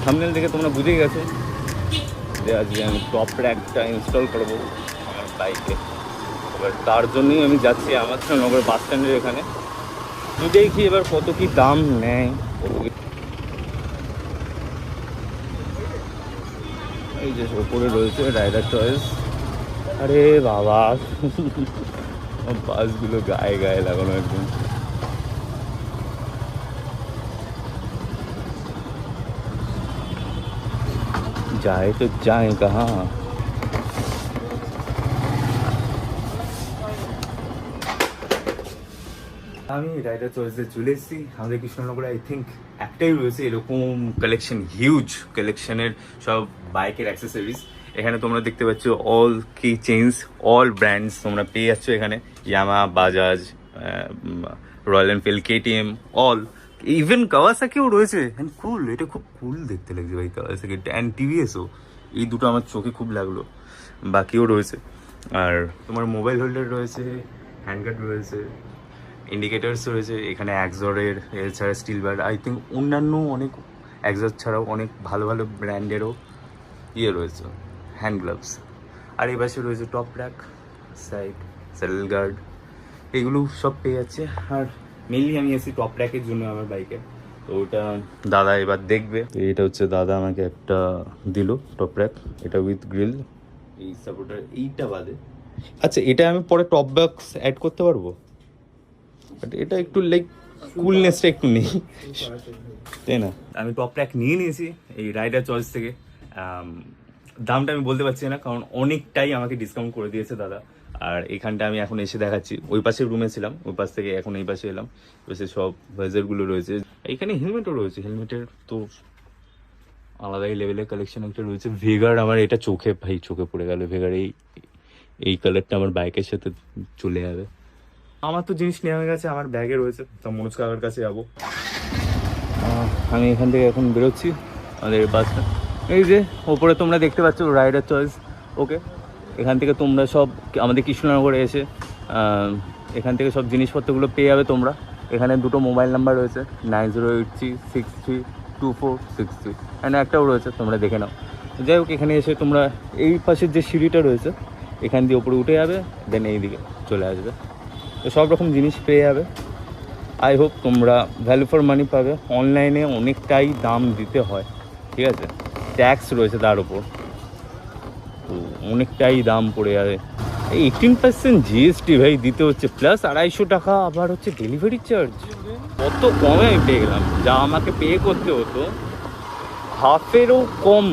Thumbnail দেখে তোমরা বুঝেই গেছো যে আজকে আমি টপ র্যাকটা ইনস্টল করবো আমার বাইকে। এবার তার জন্যই আমি যাচ্ছি আমাদনগর বাস স্ট্যান্ডের এখানে। তো দেখি এবার কত কি দাম নেয়, কত কি। এই যে ওপরে রয়েছে রাইডার চয়েস। আরে বাবা বাসগুলো গায়ে গায়ে লাগানো একদম। যায় তো যায় কাহা। আমি রাইডার চয়েসে চলে এসেছি আমাদের কৃষ্ণনগরে। আই থিঙ্ক একটাই রয়েছে এরকম কালেকশন, হিউজ কালেকশনের সব বাইকের অ্যাক্সেসরিজ। এখানে তোমরা দেখতে পাচ্ছ অল কি চেঞ্জ, অল ব্র্যান্ডস তোমরা পেয়ে যাচ্ছ এখানে। Yamaha, Bajaj, Royal Enfield, KTM, all, even কাওয়াসাকিও রয়েছে। অ্যান্ড কুল, এটা খুব কুল দেখতে লাগছে ভাই কাওয়াসাকি। অ্যান্ড টিভিএসও, এই দুটো আমার চোখে খুব লাগলো। বাকিও রয়েছে। আর তোমার মোবাইল হোল্ডার রয়েছে, হ্যান্ডগার্ড রয়েছে, ইন্ডিকেটার্স রয়েছে এখানে অ্যাক্সরের, এছাড়া স্টিল বার। আই থিঙ্ক অন্যান্য অনেক অ্যাক্সর ছাড়াও অনেক ভালো ভালো ব্র্যান্ডেরও রয়েছে, হ্যান্ড গ্লাভস। আর এই পাশে রয়েছে top rack, side saddle guard, এগুলো সব পেয়ে যাচ্ছে। আর মেনলি আমি এসেছি টপ র্যাকের জন্য আমার বাইকে। তো ওটা দাদা এবার দেখবে। তো এটা হচ্ছে দাদা আমাকে একটা দিল টপ র্যাক, এটা উইথ গ্রিল, এই সাপোর্টার এইটা বাদে। আচ্ছা, এটা আমি পরে টপ বক্স অ্যাড করতে পারবো, বাট এটা একটু লাইক কুলনেসটা একটু নেই, তাই না? আমি টপ র্যাক নিয়ে নিয়েছি এই রাইডার চয়েস থেকে। দামটা আমি বলতে পারছি না, কারণ অনেকটাই আমাকে ডিসকাউন্ট করে দিয়েছে দাদা। আর এখানটা আমি এখন এসে দেখাচ্ছি, ওই পাশের রুমে ছিলাম, ওই পাশ থেকে এখন এই পাশে এলাম। পাশে সব ভাইজারগুলো রয়েছে, এইখানে হেলমেটও রয়েছে। হেলমেটের তো আলাদাই লেভেলের কালেকশন একটা রয়েছে। ভেগার, আমার এটা চোখে ভাই চোখে পড়ে গেল। ভেগার এই কালারটা আমার বাইকের সাথে চলে যাবে। আমার তো জিনিস নেওয়া হয়ে গেছে, আমার ব্যাগে রয়েছে। তো মনোজ কাকার কাছে যাবো। আমি এখান থেকে এখন বেরোচ্ছি আমাদের বাসটা। এই যে ওপরে তোমরা দেখতে পাচ্ছ রাইডার চয়েস। ওকে, এখান থেকে তোমরা সব আমাদের কৃষ্ণনগরে এসে এখান থেকে সব জিনিসপত্রগুলো পেয়ে যাবে তোমরা। এখানে দুটো মোবাইল নাম্বার রয়েছে, 9083632463, এখানে একটাও রয়েছে, তোমরা দেখে নাও। যাই হোক, এখানে এসে তোমরা এই পাশের যে সিঁড়িটা রয়েছে এখান দিয়ে ওপরে উঠে যাবে, দেন এই দিকে চলে আসবে। তো সব রকম জিনিস পেয়ে যাবে। আই হোপ তোমরা ভ্যালু ফর মানি পাবে। অনলাইনে অনেকটাই দাম দিতে হয়, ঠিক আছে, ট্যাক্স রয়েছে তার উপর, তো অনেকটাই দাম পড়ে যাবে। এই 18% জিএসটি ভাই দিতে হচ্ছে, প্লাস 250 টাকা আবার হচ্ছে ডেলিভারি চার্জ। কত কমে আমি পেয়ে গেলাম, যা আমাকে পে করতে হতো হাফেরও কম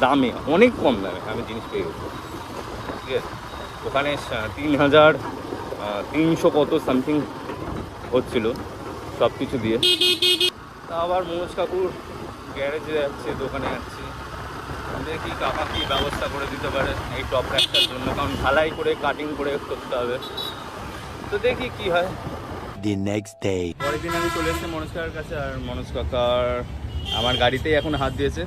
দামে, অনেক কম দামে আমি জিনিস পেয়ে গেছি, ঠিক আছে। ওখানে 3300 কত সামথিং হচ্ছিল সব কিছু দিয়ে। তা আবার মনোজ কাকুর গ্যারেজে যাচ্ছে, দোকানে যাচ্ছি, দেখি কাকা কী ব্যবস্থা করে দিতে পারে এই টপ র্যাকটার জন্য, কারণ ঢালাই করে কাটিং করে করতে হবে। তো দেখি কি হয়। The next day. পরের দিন আমি চলে এসেছি মনোজ কাকার কাছে। আর মনোজ কাকার আমার গাড়িতেই এখন হাত দিয়েছে।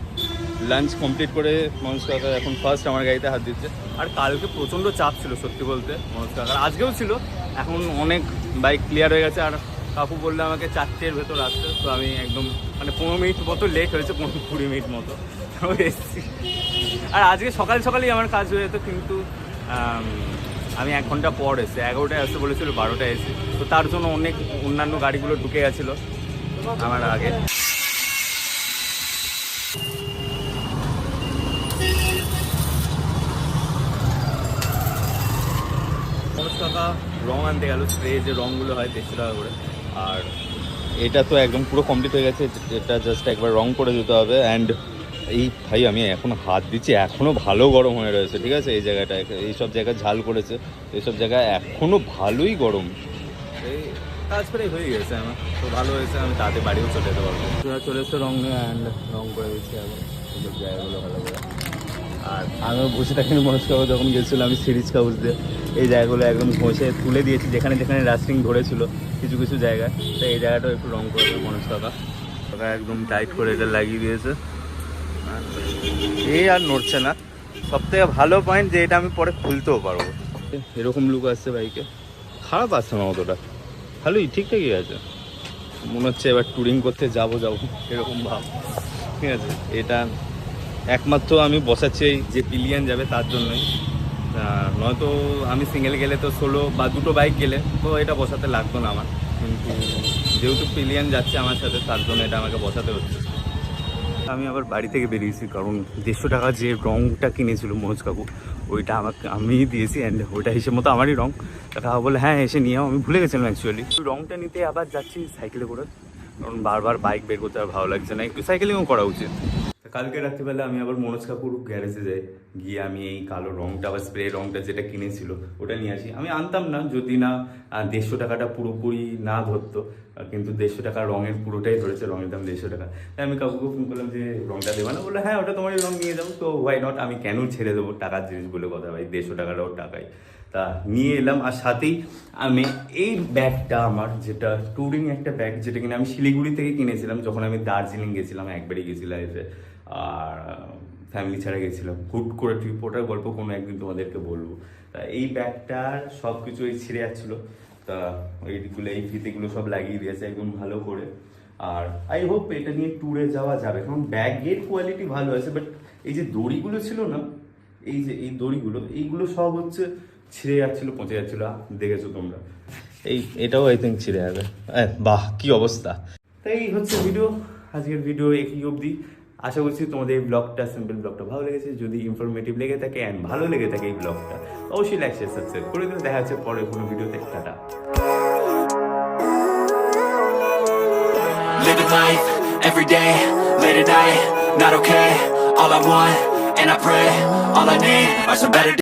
লাঞ্চ কমপ্লিট করে মনোজ কাকা এখন ফার্স্ট আমার গাড়িতে হাত দিচ্ছে। আর কালকে প্রচণ্ড চাপ ছিল সত্যি বলতে মনোজ কাকার, আজকেও ছিল। এখন অনেক বাইক ক্লিয়ার হয়ে গেছে। আর কাকু বললে আমাকে 4টের ভেতর আসতে, তো আমি একদম মানে 15 মিনিট মতো লেট হয়েছে, 20 মিনিট মতো এসেছি। আর আজকে সকাল সকালেই আমার কাজ হয়ে যেত, কিন্তু আমি 1 ঘন্টা পর এসে 11টায় আসতে বলেছিল, 12টায় এসে। তো তার জন্য অনেক অন্যান্য গাড়িগুলো ঢুকে গেছিলো আমার আগে। মনোজ কাকা রং আনতে গেল, স্প্রে যে রঙগুলো হয় 150 টাকা করে। আর এটা তো একদম পুরো কমপ্লিট হয়ে গেছে, এটা জাস্ট একবার রং করে দিতে হবে। অ্যান্ড এই ভাই আমি এখন হাত দিচ্ছি, এখনও ভালো গরম হয়ে রয়েছে, ঠিক আছে। এই জায়গাটায় এইসব জায়গায় ঝাল করেছে, এইসব জায়গায় এখনও ভালোই গরম। এই কাজ করে হয়ে গেছে আমার, তো ভালো হয়েছে। আমি তাতে বাড়িও চলে যেতে পারবো। চলে এসছে রং নিয়ে, অ্যান্ড রং করে দিচ্ছি এখন এইসব জায়গাগুলো ভালো করে। আর আমিও বসে থাকিনি মনোজ কাকু যখন গেছিলো, আমি সিরিজ কাগজ দিয়ে এই জায়গাগুলো একদম ঘষে তুলে দিয়েছি, যেখানে যেখানে রাস্টিং ধরেছিল কিছু কিছু জায়গায়। তো এই জায়গাটাও একটু রং করে দেবে মনোজ কাকা। কাকা একদম টাইট করে এটা লাগিয়ে দিয়েছে, এই আর নড়ছে না। সবথেকে ভালো পয়েন্ট যে এটা আমি পরে খুলতেও পারবো। এরকম লুক আসছে বাইকে, খারাপ আসছে না অতটা, ভালোই ঠিকঠাকই আছে। মনে হচ্ছে এবার ট্যুরিং করতে যাবো এরকম ভাব। ঠিক আছে, এটা একমাত্র আমি বসাচ্ছি এই যে পিলিয়ন যাবে তার জন্যই, নয়তো আমি সিঙ্গেল গেলে তো 16 বা দুটো বাইক গেলে তো এটা বসাতে লাগতো না আমার, কিন্তু যেহেতু পিলিয়ন যাচ্ছে আমার সাথে তার জন্য এটা আমাকে বসাতে হচ্ছে। আমি আবার বাড়ি থেকে বেরিয়েছি কারণ 150 টাকা যে রঙটা কিনেছিল মনোজ কাকু ওইটা আমাকে আমি দিয়েছি, অ্যান্ড ওইটা হিসেব মতো আমারই রঙ। কাকা বলে হ্যাঁ এসে নিয়ে আমি ভুলে গেছিলাম অ্যাকচুয়ালি রঙটা নিতে, আবার যাচ্ছি সাইকেলে করে, কারণ বারবার বাইক বের করতে আর ভালো লাগছে না, একটু সাইকেলিংও করা উচিত। কালকে রাত্রিবেলা আমি আবার মনোজ কাকুর গ্যারেজে যাই, গিয়ে আমি এই কালো রঙটা বা স্প্রে রঙটা যেটা কিনেছিল ওটা নিয়ে আসি। আমি আনতাম না যদি না 150 টাকাটা পুরোপুরি না ধরতো, কিন্তু 150 টাকা রঙের পুরোটাই ধরেছে, রঙের দাম 150 টাকা। তাই আমি কাকুকে ফোন করলাম যে রঙটা দেবা না, বললো হ্যাঁ ওটা তোমারই রঙ নিয়ে যাবো, তো ওয়াই নট, আমি কেন ছেড়ে দেবো টাকার জিনিস বলে কথা ভাই, 150 টাকাটাও টাকাই। তা নিয়ে এলাম, আর সাথেই আমি এই ব্যাগটা আমার যেটা ট্যুরিং একটা ব্যাগ, যেটা কিনা আমি শিলিগুড়ি থেকে কিনেছিলাম যখন আমি দার্জিলিং গেছিলাম, একবারই গেছি লাইফে, আর ফ্যামিলি ছাড়া গেছিলাম, হুট করে ট্রিপ, ওটার গল্প কোনো একদিন তোমাদেরকে বলবো। তা এই ব্যাগটার সব কিছু এই ছিঁড়ে যাচ্ছিলো, তা এইগুলো এই ফিতেগুলো সব লাগিয়ে দিয়েছে একদম ভালো করে। আর আই হোপ এটা নিয়ে ট্যুরে যাওয়া যাবে, কারণ ব্যাগের কোয়ালিটি ভালো আছে, বাট এই যে দড়িগুলো ছিল না, এই যে এই দড়িগুলো এইগুলো সব হচ্ছে ছিঁড়ে যাচ্ছিলো, পচে যাচ্ছিলো, দেখেছো তোমরা। এটাও আই থিঙ্ক ছিঁড়ে যাবে। বাহ কি অবস্থা। তাই এই হচ্ছে ভিডিও, আজকের ভিডিও একই অবধি। আশা করছি তোমাদের এই ব্লগটা, সিম্পল ব্লগটা ভালো লেগেছে। যদি ইনফরমেটিভ লেগে থাকে অ্যান্ড ভালো লেগে থাকে এই ব্লগটা, অবশ্যই লাইক শেয়ার সাবস্ক্রাইব করে দিও। দেখা যাচ্ছে পরে কোনো ভিডিওতে। Tata. Living life, every day, late at night, not okay. All I want, and I pray, all I need are some better days.